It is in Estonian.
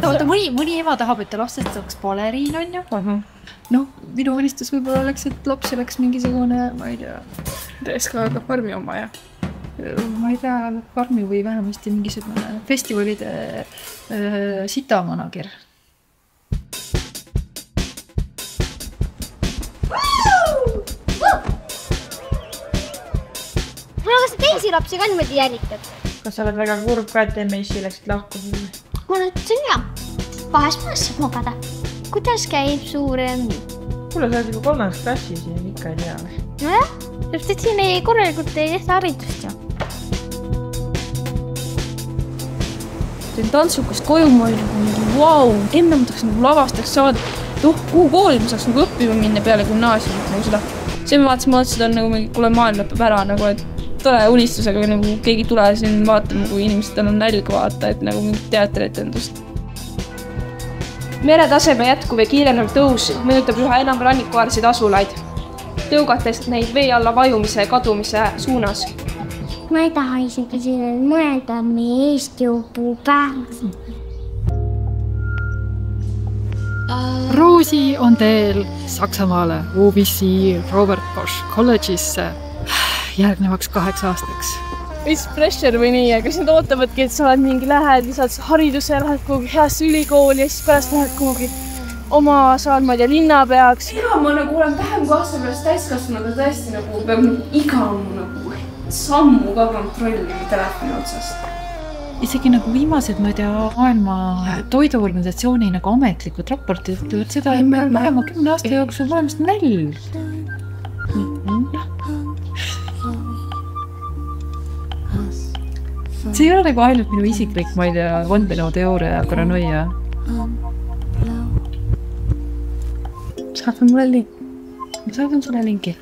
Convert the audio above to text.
oota, mõni ema tahab, et ta lastest saaks baleriin, on ju? Noh, minu unistus võib-olla oleks, et laps oleks mingisugune, ma ei tea, TSK farmi oma, jah? Ma ei tea, farmi või vähemasti mingisugune festivalide sitamanager. Kas teisi lapsi ka niimoodi jälitad? Kas sa oled väga kurb ka, et Meissi läksid lahku? Ma ütlesin jah. Kahes maas saab magada. Kuidas käib suur emmi? Kuule, sa oled juba 3. klassis ja ikka ei tea või? Nojah, sest et siin korralikult ei tehta haridust ju. Teen tantsukast koju, ma olin nagu vau, enne ma tahaks nagu lavastaks saada. Kuhu kooli ma saaks nagu õppima minna peale gümnaasiumit nagu seda. See ma vaatasin, et on nagu mingi, kuule maailm lõpeb ära, nagu et tore unistusega nagu keegi tule siin vaatama, kui inimestel on nälg vaata, et nagu mingit teateretendust. Meretaseme jätkuv ja kiirenev tõus mõjutab üha enam rannikuaarseid asulaid, tõugates neid vee alla vajumise ja kadumise suunas. Ma ei taha isegi siin mõelda meie Eesti õpupäevas. Roosi on teel Saksamaale UBC Robert Bosch kolledžisse järgnevaks 8 aastaks. Mis pressure või nii, aga siis nad ootavadki, et sa oled mingi lähed, lisad hariduse ja lähed kuhugi heasse ülikooli ja siis pärast lähed kuhugi oma saadmaid ja linnapeaks. Ja ma nagu olen vähem kui aasta pärast täiskasvanud, aga tõesti nagu peab nagu iga nagu sammu ka kontrollima telefoni otsast. Isegi nagu viimased, ma ei tea, maailma toiduorganisatsiooni nagu ametlikud raportid ütlevad seda, et me vähema 10 aasta jooksul maailmast nälg. See ei ole nagu ainult minu isiklik, ma ei tea, vandenõuteooria ja paranoia. Saadan mulle link. Ma saadan sulle linki.